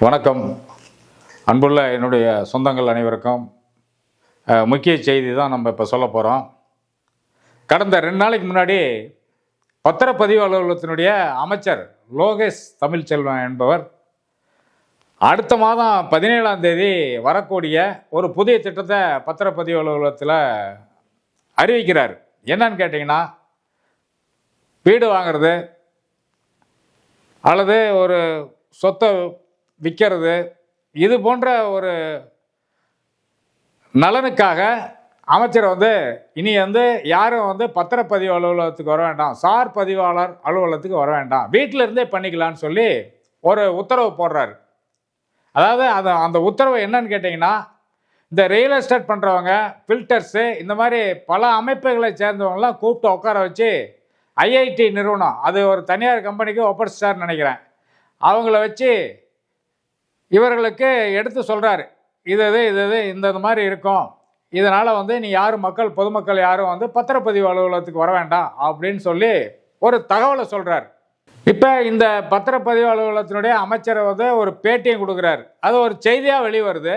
வணக்கம். அன்புள்ள என்னுடைய சொந்தங்கள் அனைவருக்கும் முக்கிய செய்தி தான் நம்ம இப்போ சொல்ல போகிறோம். கடந்த 2 நாளைக்கு முன்னாடி பத்திரப்பதிவு அலுவலகத்தினுடைய அமைச்சர் லோகேஷ் தமிழ்ச்செல்வன் என்பவர் அடுத்த மாதம் 17ஆம் தேதி வரக்கூடிய ஒரு புதிய திட்டத்தை பத்திரப்பதிவு அலுவலகத்தில் அறிவிக்கிறார். என்னன்னு கேட்டிங்கன்னா, வீடு வாங்கிறது அல்லது ஒரு சொத்தை விற்கிறது, இது போன்ற ஒரு நலனுக்காக அமைச்சர் இனி யாரும் பத்திரப்பதிவு அலுவலகத்துக்கு வர வேண்டாம், சார் பதிவாளர் அலுவலகத்துக்கு வர வேண்டாம், வீட்டில் இருந்தே பண்ணிக்கலான்னு சொல்லி ஒரு உத்தரவு போடுறாரு. அதாவது அந்த உத்தரவு என்னன்னு கேட்டிங்கன்னா, இந்த ரியல் எஸ்டேட் பண்ணுறவங்க, ஃபில்டர்ஸு, இந்த மாதிரி பல அமைப்புகளை சேர்ந்தவங்களாம் கூப்பிட்டு உட்கார வச்சு ஐஐடி நிறுவனம், அது ஒரு தனியார் கம்பெனிக்கு ஒப்படைச்சிட்டாருன்னு நினைக்கிறேன், அவங்கள வச்சு இவர்களுக்கு எடுத்து சொல்கிறாரு, இது இந்த மாதிரி இருக்கும், இதனால் நீ யாரும் பொதுமக்கள் யாரும் பத்திரப்பதிவு அலுவலகத்துக்கு வர வேண்டாம் அப்படின்னு சொல்லி ஒரு தகவலை சொல்கிறார். இப்போ இந்த பத்திரப்பதிவு அலுவலகத்தினுடைய அமைச்சரை ஒரு பேட்டியும் கொடுக்குறாரு. அது ஒரு செய்தியாக வெளிவருது.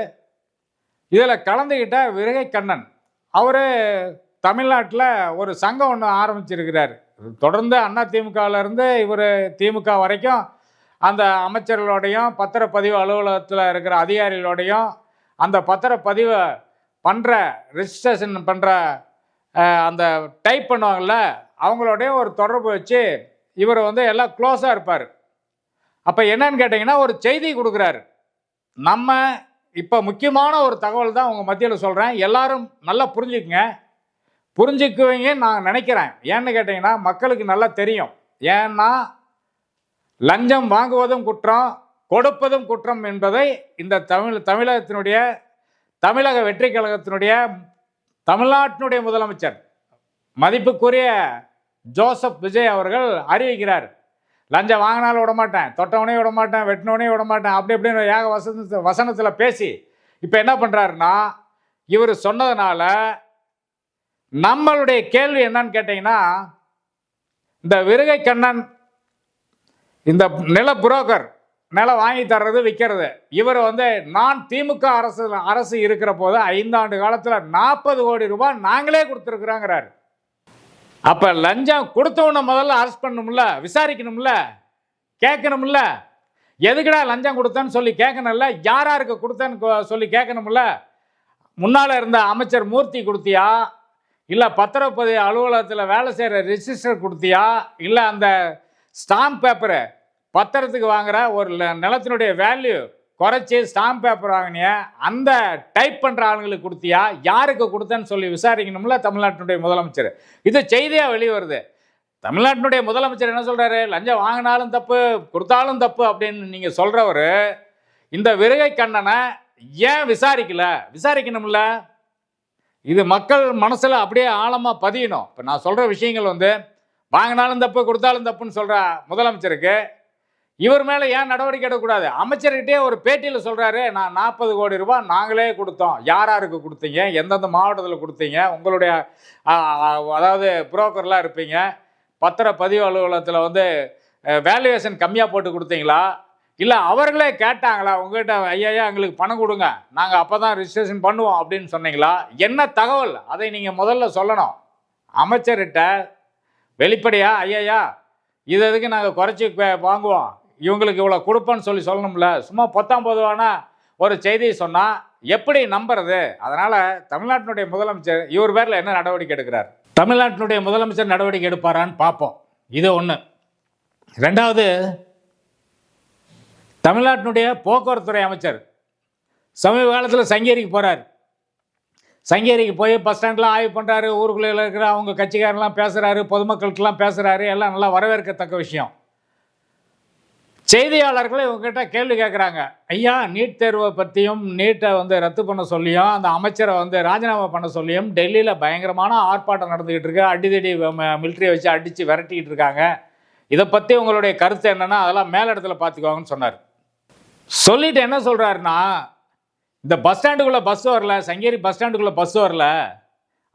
இதில் கலந்துக்கிட்ட விரகை கண்ணன் அவர் தமிழ்நாட்டில் ஒரு சங்கம் ஒன்று ஆரம்பிச்சிருக்கிறார். தொடர்ந்து அதிமுகவிலேருந்து இவர் திமுக வரைக்கும் அந்த அமைச்சர்களோடையும் பத்திரப்பதிவு அலுவலகத்தில் இருக்கிற அதிகாரிகளோடையும் அந்த பத்திரப்பதிவை பண்ணுற ரிஜிஸ்ட்ரேஷன் பண்ணுற அந்த டைப் பண்ணுவாங்கள்ல, அவங்களோடையும் ஒரு தொடர்பு வச்சு இவர் எல்லாம் க்ளோஸாக இருப்பார். அப்போ என்னன்னு கேட்டிங்கன்னா, ஒரு செய்தி கொடுக்குறாரு. நம்ம இப்போ முக்கியமான ஒரு தகவல் தான் உங்கள் மத்தியில் சொல்கிறேன், எல்லாரும் நல்லா புரிஞ்சுக்குவீங்கன்னு நான் நினைக்கிறேன். ஏன்னு கேட்டிங்கன்னா, மக்களுக்கு நல்லா தெரியும். ஏன்னா லஞ்சம் வாங்குவதும் குற்றம், கொடுப்பதும் குற்றம் என்பதை இந்த தமிழகத்தினுடைய தமிழக வெற்றி கழகத்தினுடைய தமிழ்நாட்டினுடைய முதலமைச்சர் மதிப்புக்குரிய ஜோசப் விஜய் அவர்கள் அறிவிக்கிறார். லஞ்சம் வாங்கினாலும் விட மாட்டேன், தொட்டவனையும் விட மாட்டேன், வெட்டினவனையும் விட மாட்டேன், அப்படி இப்படின்னு ஏக வசனத்தில் பேசி இப்போ என்ன பண்ணுறாருன்னா, இவர் சொன்னதுனால நம்மளுடைய கேள்வி என்னன்னு கேட்டிங்கன்னா, இந்த விருகை கண்ணன், இந்த நில புரோக்கர், நிலம் வாங்கி தர்றது விற்கிறது, இவர் நான் திமுக அரசு இருக்கிற போது 5 ஆண்டு காலத்தில் 40 கோடி ரூபாய் நாங்களே கொடுத்துருக்குறாங்கிறார். அப்போ லஞ்சம் கொடுத்தவனை முதல்ல அரெஸ்ட் பண்ணணும்ல, விசாரிக்கணும்ல, கேட்கணும்ல, எதுக்குடா லஞ்சம் கொடுத்தேன்னு சொல்லி கேட்கணும்ல, யாருக்கு கொடுத்தேன்னு சொல்லி கேட்கணும்ல. முன்னால் இருந்த அமைச்சர் மூர்த்தி கொடுத்தியா, இல்லை பத்திரப்பதிவு அலுவலகத்தில் வேலை செய்கிற ரிஜிஸ்டர் கொடுத்தியா, இல்லை அந்த ஸ்டாம்ப் பேப்பரு பத்திரத்துக்கு வாங்குற ஒரு நிலத்தினுடைய வேல்யூ குறைச்சி ஸ்டாம்ப் பேப்பர் வாங்கினிய அந்த டைப் பண்ணுற ஆளுங்களுக்கு கொடுத்தியா, யாருக்கு கொடுத்தேன்னு சொல்லி விசாரிக்கணும்ல தமிழ்நாட்டினுடைய முதலமைச்சர். இது செய்தியாக வெளிவருது. தமிழ்நாட்டினுடைய முதலமைச்சர் என்ன சொல்கிறாரு, லஞ்சம் வாங்கினாலும் தப்பு, கொடுத்தாலும் தப்பு அப்படின்னு நீங்கள் சொல்கிறவர் இந்த விருகை கண்ணனை ஏன் விசாரிக்கணும்ல. இது மக்கள் மனசில் அப்படியே ஆழமாக பதியணும். இப்போ நான் சொல்கிற விஷயங்கள் வாங்கினாலும் தப்பு, கொடுத்தாலும் தப்புன்னு சொல்கிற முதலமைச்சருக்கு இவர் மேலே ஏன் நடவடிக்கை எடுக்கக்கூடாது? அமைச்சர்கிட்டே ஒரு பேட்டியில் சொல்கிறாரு, நான் 40 கோடி ரூபாய் நாங்களே கொடுத்தோம், யாருக்கு கொடுத்தீங்க, எந்தெந்த மாவட்டத்தில் கொடுத்தீங்க, உங்களுடைய அதாவது புரோக்கர்லாம் இருப்பீங்க, பத்திரப்பதிவு அலுவலகத்தில் வேல்யூவேஷன் கம்மியாக போட்டு கொடுத்தீங்களா, இல்லை அவர்களே கேட்டாங்களா உங்கள்கிட்ட, ஐயா எங்களுக்கு பணம் கொடுங்க, நாங்கள் அப்போ தான் ரிஜிஸ்ட்ரேஷன் பண்ணுவோம் அப்படின்னு சொன்னீங்களா? என்ன தகவல், அதை நீங்கள் முதல்ல சொல்லணும். அமைச்சர்கிட்ட வெளிப்படையா, ஐயா இது எதுக்கு நாங்கள் குறைச்சி வாங்குவோம், இவங்களுக்கு இவ்வளோ கொடுப்போன்னு சொல்லணும்ல. சும்மா பொதுவான ஒரு செய்தியை சொன்னால் எப்படி நம்புறது? அதனால் தமிழ்நாட்டினுடைய முதலமைச்சர் இவர் பேரில் என்ன நடவடிக்கை எடுக்கிறார், தமிழ்நாட்டினுடைய முதலமைச்சர் நடவடிக்கை எடுப்பாரான்னு பார்ப்போம். இது ஒன்று. ரெண்டாவது, தமிழ்நாட்டினுடைய போக்குவரத்துறை அமைச்சர் சமீப காலத்தில் சங்கேரிக்கு போகிறார். சங்கேரிக்கு போய் பஸ் ஸ்டாண்ட்லாம் ஆய்வு பண்ணுறாரு, ஊருக்குள்ளே இருக்கிற அவங்க கட்சிக்காரெல்லாம் பேசுகிறாரு, பொதுமக்களுக்கெல்லாம் பேசுகிறாரு, எல்லாம் நல்லா வரவேற்கத்தக்க விஷயம். செய்தியாளர்கள் இவங்ககிட்ட கேள்வி கேட்குறாங்க, ஐயா நீட் தேர்வை பற்றியும் நீட்டை ரத்து பண்ண சொல்லியும் அந்த அமைச்சரை ராஜினாமா பண்ண சொல்லியும் டெல்லியில் பயங்கரமான ஆர்ப்பாட்டம் நடந்துக்கிட்டு இருக்கு, அடிதடி மிலிட்ரியை வச்சு அடித்து விரட்டிக்கிட்டு இருக்காங்க, இதை பற்றி உங்களுடைய கருத்து என்னென்னா அதெல்லாம் மேலிடத்தில் பார்த்துக்குவாங்கன்னு சொன்னார். சொல்லிட்டு என்ன சொல்கிறாருன்னா, இந்த பஸ் ஸ்டாண்டுக்குள்ளே பஸ் வரல, சங்கேரி பஸ் ஸ்டாண்டுக்குள்ளே பஸ் வரல,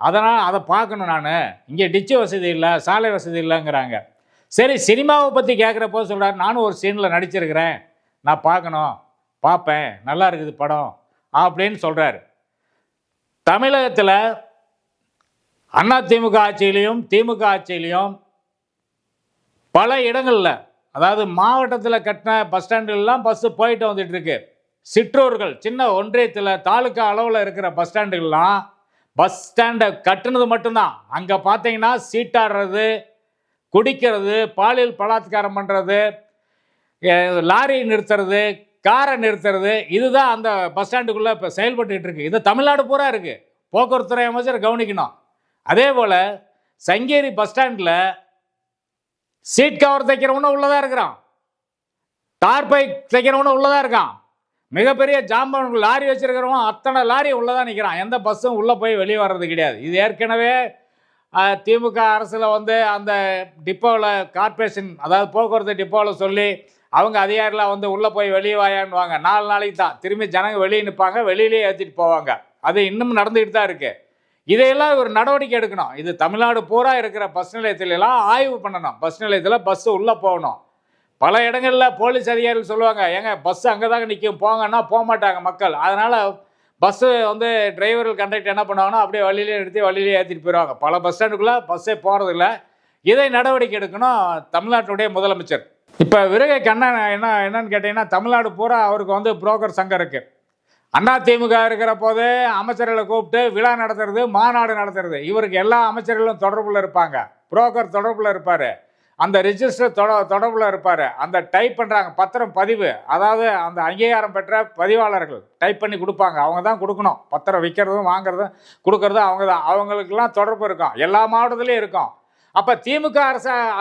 அதனால் அதை பார்க்கணும், நான் இங்கே டிச்சு வசதி இல்லை, சாலை வசதி இல்லைங்கிறாங்க. சரி, சினிமாவை பற்றி கேட்குறப்போ சொல்கிறார், நானும் ஒரு சீனில் நடிச்சிருக்கிறேன், நான் பார்க்கணும், பார்ப்பேன், நல்லா இருக்குது படம் அப்படின்னு சொல்கிறாரு. தமிழகத்தில் அதிமுக ஆட்சியிலையும் திமுக ஆட்சியிலையும் பல இடங்களில், அதாவது மாவட்டத்தில் கட்டின பஸ் ஸ்டாண்டுகள்லாம் பஸ்ஸு போயிட்டு வந்துட்டு இருக்கு. சிற்றூர்கள், சின்ன ஒன்றியத்தில் தாலுக்கா அளவில் இருக்கிற பஸ் ஸ்டாண்டுகள்லாம் பஸ் ஸ்டாண்டை கட்டுனது மட்டும்தான். அங்கே பார்த்தீங்கன்னா சீட்டாடுறது, குடிக்கிறது, பாலியல் பலாத்காரம் பண்ணுறது, லாரி நிறுத்துறது, காரை நிறுத்துறது, இதுதான் அந்த பஸ் ஸ்டாண்டுக்குள்ளே இப்போ செயல்பட்டுக்கிட்டு இருக்கு. இது தமிழ்நாடு பூரா இருக்குது. போக்குவரத்துறை அமைச்சர் கவனிக்கணும். அதே போல் சங்கேரி பஸ் ஸ்டாண்டில் சீட் கவர் தைக்கிறவனும் உள்ளதாக இருக்கிறான், டார்பை தைக்கிறவனும் உள்ளதாக இருக்கான், மிகப்பெரிய ஜாம்பன் லாரி வச்சிருக்கிறவன் அத்தனை லாரி உள்ளதான் நிற்கிறான். எந்த பஸ்ஸும் உள்ளே போய் வெளியே வர்றது கிடையாது. இது ஏற்கனவே திமுக அரசில் அந்த டிப்போவில் கார்பரேஷன், அதாவது போக்குவரத்து டிப்போவில் சொல்லி அவங்க அதிகாரிகள் உள்ளே போய் வெளியே வாயான்னுவாங்க. 4 நாளைக்கு தான் திரும்பி ஜனங்க வெளியே நிற்பாங்க, வெளியிலே ஏற்றிட்டு போவாங்க. அது இன்னும் நடந்துக்கிட்டு தான் இருக்குது. இதையெல்லாம் ஒரு நடவடிக்கை எடுக்கணும். இது தமிழ்நாடு பூரா இருக்கிற பஸ் நிலையத்திலலாம் ஆய்வு பண்ணணும். பஸ் நிலையத்தில் பஸ்ஸு உள்ளே போகணும். பல இடங்களில் போலீஸ் அதிகாரிகள் சொல்லுவாங்க, ஏங்க பஸ்ஸு அங்கே தாங்க நிற்கும், போங்கன்னா போக மாட்டாங்க மக்கள். அதனால் பஸ்ஸு டிரைவர்கள் கண்டக்டர் என்ன பண்ணுவாங்கன்னா அப்படியே வழியிலே நிறுத்தி வழியிலே ஏற்றிட்டு போயிடுவாங்க. பல பஸ் ஸ்டாண்டுக்குள்ளே பஸ்ஸே போகிறதில்ல. இதை நடவடிக்கை எடுக்கணும் தமிழ்நாட்டுடைய முதலமைச்சர். இப்போ விருகை கண்ணன் என்னன்னு கேட்டிங்கன்னா, தமிழ்நாடு பூரா அவருக்கு புரோக்கர் சங்கம் இருக்குது. அதிமுக இருக்கிற போது அமைச்சர்களை கூப்பிட்டு விழா நடத்துறது, மாநாடு நடத்துறது. இவருக்கு எல்லா அமைச்சர்களும் தொடர்பில் இருப்பாங்க. புரோக்கர் தொடர்பில் இருப்பார், அந்த ரிஜிஸ்டர் தொடர்பில் இருப்பார். அந்த டைப் பண்ணுறாங்க பத்திரம் பதிவு, அதாவது அந்த அங்கீகாரம் பெற்ற பதிவாளர்கள் டைப் பண்ணி கொடுப்பாங்க. அவங்க தான் கொடுக்கணும். பத்திரம் விற்கிறதும் வாங்குறதும் கொடுக்கறதும் அவங்க தான். அவங்களுக்கெல்லாம் தொடர்பு இருக்கும், எல்லா மாவட்டத்துலேயும் இருக்கும். அப்போ திமுக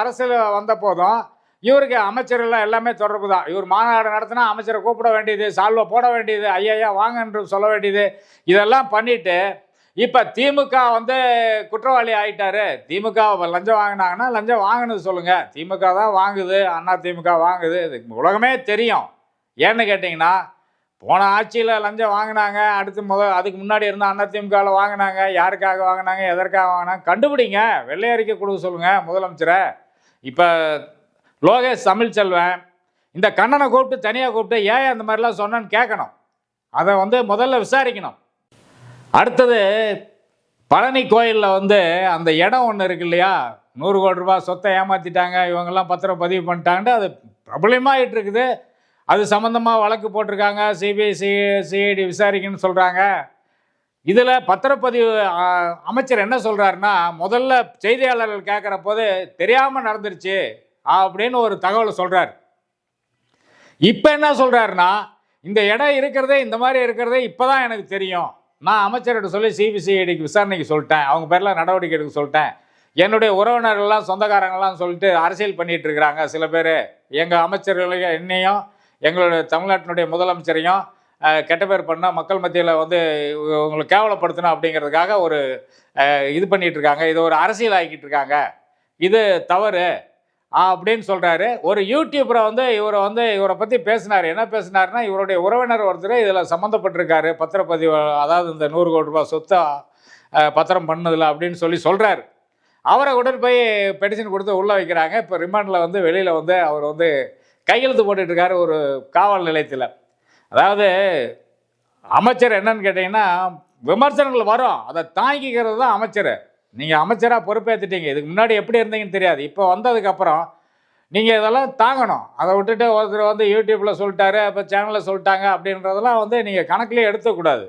அரசில் வந்த போதும் இவருக்கு அமைச்சர்கள் எல்லாமே தொடர்பு தான். இவர் மாநாடு நடத்தினா அமைச்சரை கூப்பிட வேண்டியது, சால்வை போட வேண்டியது, ஐயா வாங்க என்று சொல்ல வேண்டியது, இதெல்லாம் பண்ணிட்டு இப்போ திமுக குற்றவாளி ஆகிட்டாரு. திமுக லஞ்சம் வாங்கினாங்கன்னா லஞ்சம் வாங்கினது சொல்லுங்கள். திமுக தான் வாங்குது, அதிமுக வாங்குது, இது உலகமே தெரியும். ஏன்னு கேட்டிங்கன்னா, போன ஆட்சியில் லஞ்சம் வாங்கினாங்க, அதுக்கு முன்னாடி இருந்த அதிமுகவில் வாங்கினாங்க, யாருக்காக வாங்கினாங்க, எதற்காக வாங்கினாங்க கண்டுபிடிங்க, வெள்ளை அறிக்கை கொடுக்க சொல்லுங்கள் முதலமைச்சரை. இப்போ லோகேஷ் தமிழ்ச்செல்வன் இந்த கண்ணனை கூப்பிட்டு தனியாக கூப்பிட்டு ஏன் அந்த மாதிரிலாம் சொன்னேன்னு கேட்கணும். அதை முதல்ல விசாரிக்கணும். அடுத்தது பழனி கோயிலில் அந்த இடம் ஒன்று இருக்கு இல்லையா, 100 கோடி ரூபாய் சொத்தை ஏமாற்றிட்டாங்க, இவங்கெல்லாம் பத்திரம் பதிவு பண்ணிட்டாங்கன்னு அது பிரபலமாகிட்டு இருக்குது. அது சம்மந்தமாக வழக்கு போட்டிருக்காங்க, சிபிஐ சிஐடி விசாரிக்கணும்னு சொல்கிறாங்க. இதில் பத்திரப்பதிவு அமைச்சர் என்ன சொல்கிறாருன்னா, முதல்ல செய்தியாளர்கள் கேட்குற போது தெரியாமல் நடந்துருச்சு அப்படின்னு ஒரு தகவலை சொல்கிறார். இப்போ என்ன சொல்கிறாருன்னா, இந்த இடம் இருக்கிறதே இந்த மாதிரி இருக்கிறதே இப்போ தான் எனக்கு தெரியும், நான் அமைச்சர்கிட்ட சொல்லி சிபிசிஐடிக்கு விசாரணைக்கு சொல்லிட்டேன், அவங்க பேரில் நடவடிக்கை எடுக்க சொல்லிட்டேன், என்னுடைய உறவினர்கள்லாம் சொந்தக்காரங்கள்லாம் சொல்லிட்டு அரசியல் பண்ணிகிட்டு இருக்கிறாங்க சில பேர், எங்கள் அமைச்சர்களையும் என்னையும் எங்களுடைய தமிழ்நாட்டினுடைய முதலமைச்சரையும் கெட்ட பேர் பண்ணால் மக்கள் மத்தியில் உங்களை கேவலப்படுத்தணும் அப்படிங்கிறதுக்காக ஒரு இது பண்ணிகிட்டு இருக்காங்க, இது ஒரு அரசியல் ஆகிக்கிட்டு இருக்காங்க, இது தவறு அப்படின்னு சொல்கிறாரு. ஒரு யூடியூபரை இவரை பற்றி பேசினார். என்ன பேசினார்னா, இவருடைய உறவினர் ஒருத்தர் இதில் சம்மந்தப்பட்டிருக்காரு, பத்திரப்பதிவு, அதாவது இந்த 100 கோடி ரூபாய் சொத்தை பத்திரம் பண்ணதில்லை அப்படின்னு சொல்கிறார். அவரை உடனே போய் பெட்டிஷன் கொடுத்து உள்ளே வைக்கிறாங்க. இப்போ ரிமாண்டில் வெளியில் அவர் கையெழுத்து போட்டுட்ருக்காரு ஒரு காவல் நிலையத்தில். அதாவது அமைச்சர் என்னன்னு கேட்டிங்கன்னா, விமர்சனங்கள் வரும், அதை தாங்கிக்கிறது தான் அமைச்சர். நீங்கள் அமைச்சராக பொறுப்பேற்றுட்டீங்க, இதுக்கு முன்னாடி எப்படி இருந்தீங்கன்னு தெரியாது, இப்போ வந்ததுக்கப்புறம் நீங்கள் இதெல்லாம் தாங்கணும். அதை விட்டுட்டு ஒருத்தர் யூடியூப்பில் சொல்லிட்டாரு, இப்போ சேனலில் சொல்லிட்டாங்க அப்படின்றதெல்லாம் நீங்கள் கணக்கிலே எடுத்துக்கூடாது.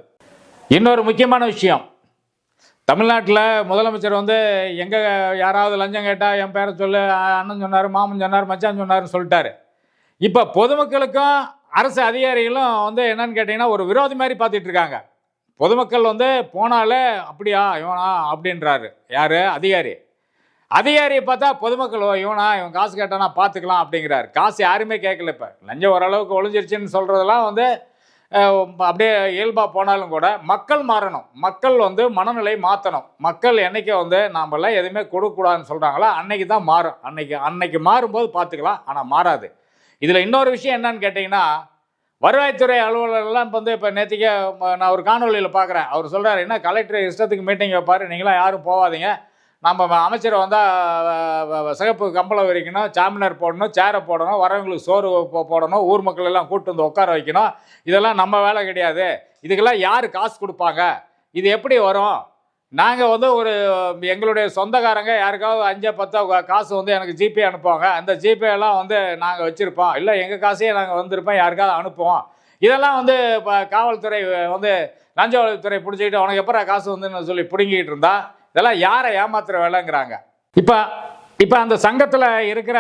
இன்னொரு முக்கியமான விஷயம், தமிழ்நாட்டில் முதலமைச்சர் எங்கே யாராவது லஞ்சம் கேட்டால் என் பேரை சொல்லு, அண்ணன் சொன்னார், மாமன் சொன்னார், மச்சான் சொன்னார்னு சொல்லிட்டாரு. இப்போ பொதுமக்களுக்கும் அரசு அதிகாரிகளும் என்னன்னு கேட்டிங்கன்னா ஒரு விரோதி மாதிரி பார்த்துட்டு இருக்காங்க. பொதுமக்கள் போனாலே அப்படியா இவனா அப்படின்றாரு. யார்? அதிகாரியை பார்த்தா பொதுமக்கள் இவன் காசு கேட்டானா பார்த்துக்கலாம் அப்படிங்கிறாரு. காசு யாருமே கேட்கல. இப்போ லஞ்சம் ஓரளவுக்கு ஒழிஞ்சிருச்சுன்னு சொல்கிறதெல்லாம் அப்படியே இயல்பாக போனாலும் கூட மக்கள் மாறணும். மக்கள் மனநிலை மாற்றணும். மக்கள் என்றைக்கு நாமெல்லாம் எதுவுமே கொடுக்கக்கூடாதுன்னு சொல்கிறாங்களோ அன்னைக்கு தான் மாறும். அன்னைக்கு மாறும்போது பார்த்துக்கலாம், ஆனால் மாறாது. இதில் இன்னொரு விஷயம் என்னன்னு கேட்டிங்கன்னா, வருவாய்த்துறை அலுவலர்கள்லாம் இப்போ நேற்றுக்கே நான் ஒரு காணொலியில் பார்க்குறேன். அவர் சொல்கிறார், என்ன கலெக்டர் இஷ்டத்துக்கு மீட்டிங் வைப்பார், நீங்களாம் யாரும் போகாதீங்க, நம்ம அமைச்சர் வந்தால் சிகப்பு கம்பளம் விரிக்கணும், சாமினார் போடணும், சேரை போடணும், வரவங்களுக்கு சோறு போடணும், ஊர் மக்கள் எல்லாம் கூப்பிட்டு வந்து உட்கார வைக்கணும். இதெல்லாம் நம்ம வேலை கிடையாது. இதுக்கெல்லாம் யார் காசு கொடுப்பாங்க? இது எப்படி வரும்? நாங்கள் ஒரு எங்களுடைய சொந்தக்காரங்க யாருக்காவது 5-10 காசு எனக்கு ஜிபே அனுப்புவாங்க. அந்த ஜிபே எல்லாம் நாங்கள் வச்சுருப்போம். இல்லை எங்கள் காசையே நாங்கள் வந்திருப்போம், யாருக்காவது அனுப்புவோம். இதெல்லாம் இப்போ காவல்துறை லஞ்ச ஒழிப்புத்துறை பிடிச்சிக்கிட்டு உனக்கு எப்போ காசு வந்துன்னு சொல்லி பிடுங்கிட்டு இருந்தா இதெல்லாம் யாரை ஏமாத்துற வேலைங்கிறாங்க. இப்போ அந்த சங்கத்தில் இருக்கிற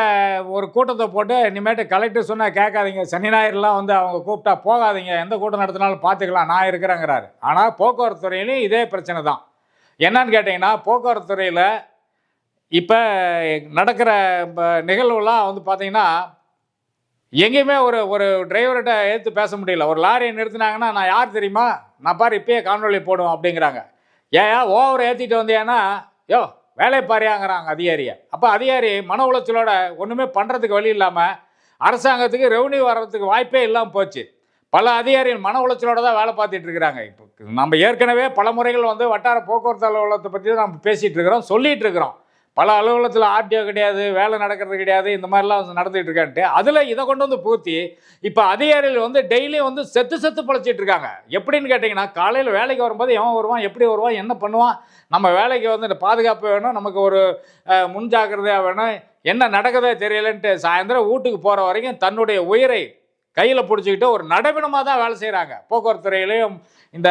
ஒரு கூட்டத்தை போட்டு இனிமேட்டு கலெக்டர் சொன்னால் கேட்காதீங்க, சனி ஞாயிறுலாம் அவங்க கூப்பிட்டா போகாதீங்க, எந்த கூட்டம் நடத்தினாலும் பார்த்துக்கலாம், நான் இருக்கிறேங்கிறாரு. ஆனால் போக்குவரத்து துறையிலையும் இதே பிரச்சனை தான். என்னன்னு கேட்டிங்கன்னா, போக்குவரத்து துறையில் இப்போ நடக்கிற நிகழ்வுலாம் பார்த்தீங்கன்னா எங்கேயுமே ஒரு டிரைவர்கிட்ட எடுத்து பேச முடியல. ஒரு லாரியை நிறுத்தினாங்கன்னா நான் யார் தெரியுமா, நான் பாரு இப்பயே காணொலி போடுவோம் அப்படிங்கிறாங்க. ஏன் ஓவர் ஏற்றிட்டு வந்தியானா யோ வேலை பாரியாங்கிறாங்க அதிகாரியை. அப்போ அதிகாரி மன உளைச்சலோட ஒன்றுமே பண்ணுறதுக்கு வழி இல்லாமல் அரசாங்கத்துக்கு ரெவன்யூ வர்றதுக்கு வாய்ப்பே இல்லாமல் போச்சு. பல அதிகாரிகள் மன உளைச்சலோட தான் வேலை பார்த்துட்டு இருக்கிறாங்க. இப்போ நம்ம ஏற்கனவே பல முறைகள் வட்டார போக்குவரத்து அலுவலகத்தை பற்றி தான் நம்ம பேசிகிட்டு இருக்கிறோம், சொல்லிகிட்டு இருக்கிறோம். பல அலுவலகத்தில் ஆர்டிஓ கிடையாது, வேலை நடக்கிறது கிடையாது, இந்த மாதிரிலாம் நடந்துகிட்டு இருக்கான்ட்டு அதில் இதை கொண்டு பூர்த்தி இப்போ அதிகாரிகள் டெய்லியும் செத்து பழச்சிட்டு இருக்காங்க. எப்படின்னு கேட்டிங்கன்னா, காலையில் வேலைக்கு வரும்போது எவன் வருவான், எப்படி வருவான், என்ன பண்ணுவான், நம்ம வேலைக்கு இந்த பாதுகாப்பு வேணும், நமக்கு ஒரு முன்ஜாக்கிரதையாக வேணும், என்ன நடக்குதே தெரியலன்ட்டு சாயந்தரம் வீட்டுக்கு போகிற வரைக்கும் தன்னுடைய உயிரை கையில் பிடிச்சிக்கிட்டு ஒரு நடைபெணமாக தான் வேலை செய்கிறாங்க. போக்குவரத்து துறையிலையும் இந்த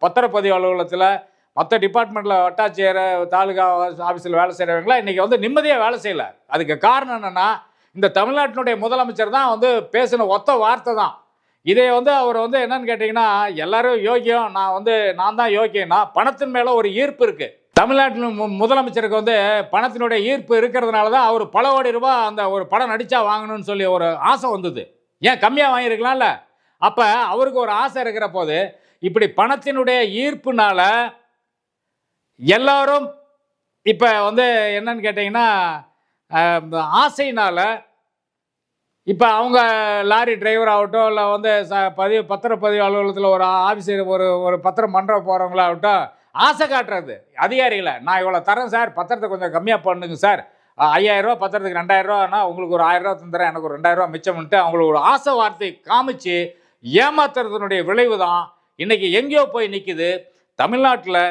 பத்திரப்பதிவு அலுவலகத்தில் மற்ற டிபார்ட்மெண்ட்டில் வட்டாட்சியர் தாலுகா ஆஃபீஸில் வேலை செய்கிறவங்களாம் இன்றைக்கி நிம்மதியாக வேலை செய்யலை. அதுக்கு காரணம் என்னென்னா, இந்த தமிழ்நாட்டினுடைய முதலமைச்சர் தான் பேசின ஒத்த வார்த்தை தான். இதை அவர் என்னன்னு கேட்டிங்கன்னா, எல்லாரும் யோக்கியம், நான் தான் யோக்கியம்னா பணத்தின் மேலே ஒரு ஈர்ப்பு இருக்குது. தமிழ்நாட்டின் முதலமைச்சருக்கு பணத்தினுடைய ஈர்ப்பு இருக்கிறதுனால தான் அவர் பல கோடி ரூபாய் அந்த ஒரு படம் நடித்தா வாங்கணும்னு சொல்லி ஒரு ஆசை வந்தது. ஏன் கம்மியாக வாங்கியிருக்கலாம்ல? அப்போ அவருக்கு ஒரு ஆசை இருக்கிற போது இப்படி பணத்தினுடைய ஈர்ப்புனால எல்லாரும் இப்போ என்னன்னு கேட்டிங்கன்னா, ஆசையினால் இப்போ அவங்க லாரி டிரைவர் ஆகட்டும், இல்லை பத்திரப்பதிவு அலுவலகத்தில் ஒரு ஆஃபீஸர் ஒரு பத்திரம் பண்ணுற போகிறவங்களாகட்டும், ஆசை காட்டுறது அதிகாரிகளை, நான் இவ்வளோ தரேன் சார், பத்திரத்தை கொஞ்சம் கம்மியாக பண்ணுங்க சார், 5000 ரூபா பத்திரத்துக்கு 2000 ரூபானா உங்களுக்கு ஒரு 1000 ரூபா தந்துடுறேன், எனக்கு ஒரு 2000 ரூபா மிச்சம்ட்டு அவங்களுக்கு ஒரு ஆசை வார்த்தை காமிச்சு ஏமாத்துறதுனுடைய விளைவு தான் இன்னைக்கு எங்கேயோ போய் நிற்குது. தமிழ்நாட்டில்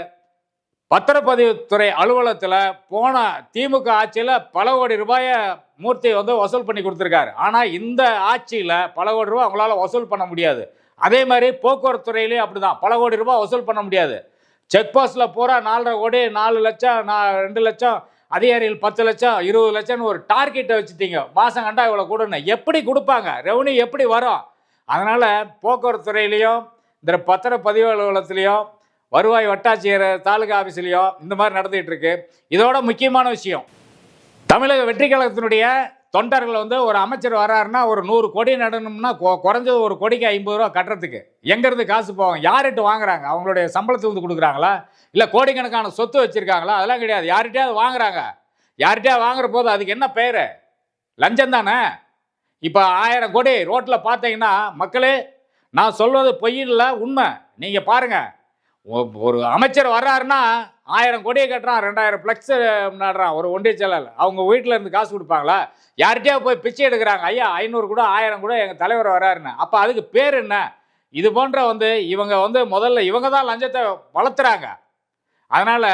பத்திரப்பதிவுத்துறை அலுவலகத்தில் போன திமுக ஆட்சியில் பல கோடி ரூபாயை மூர்த்தி வசூல் பண்ணி கொடுத்துருக்காரு. ஆனால் இந்த ஆட்சியில் பல கோடி ரூபாய் அவங்களால வசூல் பண்ண முடியாது. அதே மாதிரி போக்குவரத்து துறையிலையும் அப்படி தான், பல கோடி ரூபாய் வசூல் பண்ண முடியாது. செக் போஸ்ட்டில் பூரா 4.5 கோடி, 4 லட்சம், 2 லட்சம், அதிகாரிகள் 10 லட்சம், 20 லட்சம்னு ஒரு டார்கெட்டை வச்சுட்டீங்க. மாதம் கண்டா இவ்வளோ கொடுன்னு எப்படி கொடுப்பாங்க? ரெவன்யூ எப்படி வரும்? அதனால் போக்குவரத்து துறையிலையும் இந்த பத்திரப்பதிவு அலுவலகத்துலேயும் வருவாய் வட்டாட்சியர் தாலுகா ஆஃபீஸ்லேயும் இந்த மாதிரி நடந்துகிட்டு இருக்கு. இதோட முக்கியமான விஷயம், தமிழக வெற்றி கழகத்தினுடைய தொண்டர்கள் ஒரு அமைச்சர் வராருன்னா ஒரு 100 கோடி நடணும்னா குறைஞ்சது ஒரு கோடிக்கு 50 ரூபா கட்டுறதுக்கு எங்கேருந்து காசு போவாங்க? யார்கிட்ட வாங்குறாங்க? அவங்களுடைய சம்பளத்துலேருந்து கொடுக்குறாங்களா, இல்லை கோடிக்கணக்கான சொத்து வச்சுருக்காங்களா? அதெல்லாம் கிடையாது. யார்கிட்டயாவது வாங்குறாங்க. யார்கிட்டயாவது வாங்குற போது அதுக்கு என்ன பேர்? லஞ்சம் தானே. இப்போ 1000 கோடி ரோட்டில் பார்த்தீங்கன்னா, மக்களே நான் சொல்வது பொய் இல்லை, உண்மை. நீங்கள் பாருங்கள், ஒரு அமைச்சர் வர்றாருன்னா 1000 கோடியை கட்டுறான், 2000 ஃப்ளெக்ஸ் நடுறான் ஒரு ஒன்றிய செயலாளர். அவங்க வீட்டில் இருந்து காசு கொடுப்பாங்களா? யார்கிட்டயா போய் பிச்சை எடுக்கிறாங்க, ஐயா 500 கூட 1000 கூட எங்கள் தலைவர் வர்றாருன்னு. அப்போ அதுக்கு பேர் என்ன? இது போன்ற இவங்க முதல்ல இவங்க தான் லஞ்சத்தை வளர்த்துறாங்க. அதனால்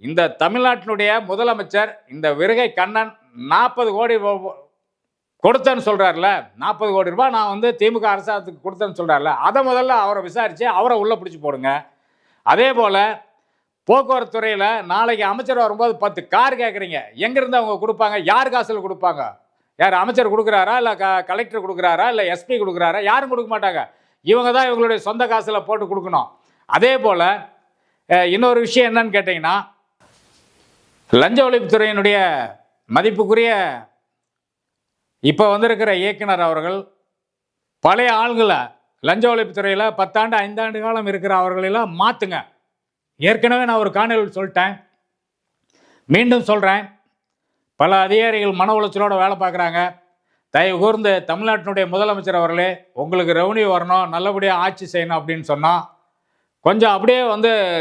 இந்த தமிழ்நாட்டினுடைய முதலமைச்சர் இந்த விருகை கண்ணன் 40 கோடி கொடுத்தேன்னு சொல்கிறார்ல, 40 கோடி ரூபாய் நான் திமுக அரசாங்கத்துக்கு கொடுத்தேன்னு சொல்கிறார்ல, அதை முதல்ல அவரை விசாரித்து அவரை உள்ளே பிடிச்சி போடுங்க. அதே போல் போக்குவரத்து துறையில் நாளைக்கு அமைச்சர் வரும்போது 10 கார் கேட்குறீங்க, எங்கேருந்து அவங்க கொடுப்பாங்க? யார் காசில் கொடுப்பாங்க? யார் அமைச்சர் கொடுக்குறாரா, இல்லை கலெக்டர் கொடுக்குறாரா, இல்லை எஸ்பி கொடுக்குறாரா? யாரும் கொடுக்க மாட்டாங்க. இவங்க தான் இவங்களுடைய சொந்த காசில் போட்டு கொடுக்கணும். அதே போல் இன்னொரு விஷயம் என்னன்னு கேட்டிங்கன்னா, லஞ்ச ஒழிப்புத்துறையினுடைய மதிப்புக்குரிய இப்போ வந்திருக்கிற இயக்குனர் அவர்கள் பழைய ஆள்களை லஞ்ச ஒழிப்புத்துறையில் 10 ஆண்டு 5 ஆண்டு காலம் இருக்கிற அவர்களெல்லாம் மாற்றுங்க. ஏற்கனவே நான் ஒரு காணொலியில் சொல்லிட்டேன், மீண்டும் சொல்கிறேன். பல அதிகாரிகள் மன உளைச்சலோடு வேலை பார்க்குறாங்க. தயவு கூர்ந்து தமிழ்நாட்டினுடைய முதலமைச்சர் அவர்களே, உங்களுக்கு ரெவன்யூ வரணும், நல்லபடியாக ஆட்சி செய்யணும் அப்படின்னு சொன்னால் கொஞ்சம் அப்படியே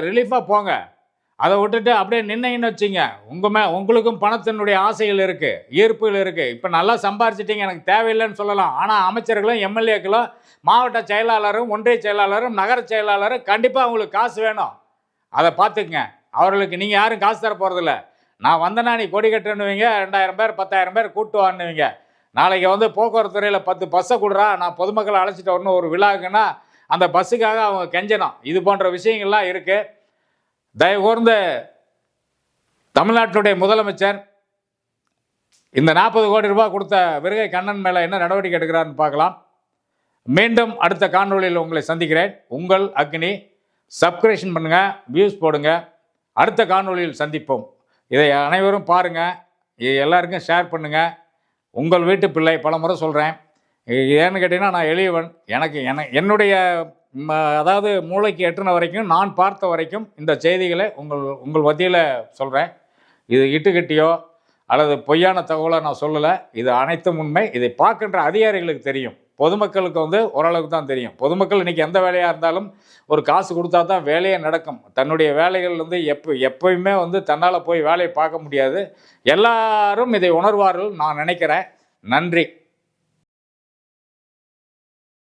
ரிலீஃபாக போங்க. அதை விட்டுட்டு அப்படியே நின்னீங்கன்னு வச்சுங்க, உங்களுக்கும் பணத்தினுடைய ஆசைகள் இருக்குது, ஈர்ப்புகள் இருக்குது. இப்போ நல்லா சம்பாரிச்சிட்டிங்க, எனக்கு தேவையில்லைன்னு சொல்லலாம். ஆனால் அமைச்சர்களும் எம்எல்ஏக்களும் மாவட்ட செயலாளரும் ஒன்றிய செயலாளரும் நகர செயலாளரும் கண்டிப்பாக அவங்களுக்கு காசு வேணும். அதை பார்த்துக்குங்க. அவர்களுக்கு நீங்கள் யாரும் காசு தர போகிறதில்ல. நான் வந்தேன்னா நீ கொடி கட்டுன்னுவீங்க, 2000 பேர் 10,000 பேர் கூட்டு வான்னுவீங்க. நாளைக்கு வந்து போக்குவரத்து துறையில் 10 பஸ்ஸை கொடுறா, நான் பொதுமக்களை அழைச்சிட்டு வரணும் ஒரு விழாக்குன்னா அந்த பஸ்ஸுக்காக அவங்க கெஞ்சணும். இது போன்ற விஷயங்கள்லாம் இருக்குது. தயவு கூர்ந்து தமிழ்நாட்டினுடைய முதலமைச்சர் இந்த 40 கோடி ரூபாய் கொடுத்த விருகை கண்ணன் மேலே என்ன நடவடிக்கை எடுக்கிறான்னு பார்க்கலாம். மீண்டும் அடுத்த காணொளியில் உங்களை சந்திக்கிறேன். உங்கள் அக்னி. சப்ஸ்கிரிப்ஷன் பண்ணுங்கள், வியூஸ் போடுங்க. அடுத்த காணொளியில் சந்திப்போம். இதை அனைவரும் பாருங்கள், எல்லாருக்கும் ஷேர் பண்ணுங்கள். உங்கள் வீட்டு பிள்ளை, பல முறை சொல்கிறேன். ஏன்னு கேட்டிங்கன்னா நான் எளியவன். என்னுடைய அதாவது மூளைக்கு எட்டுன வரைக்கும், நான் பார்த்த வரைக்கும் இந்த செய்திகளை உங்கள் மத்தியில் சொல்கிறேன். இது இட்டுக்கட்டியோ அல்லது பொய்யான தகவலை நான் சொல்லலை. இது அனைத்தும் உண்மை. இதை பார்க்கின்ற அதிகாரிகளுக்கு தெரியும், பொதுமக்களுக்கு வந்து ஓரளவுக்கு தான் தெரியும். பொதுமக்கள் இன்றைக்கி எந்த வேலையாக இருந்தாலும் ஒரு காசு கொடுத்தா தான் வேலையே நடக்கும். தன்னுடைய வேலைகள் வந்து எப்போயுமே வந்து தன்னால் போய் வேலையை பார்க்க முடியாது. எல்லாரும் இதை உணர்வார்கள் நான் நினைக்கிறேன். நன்றி.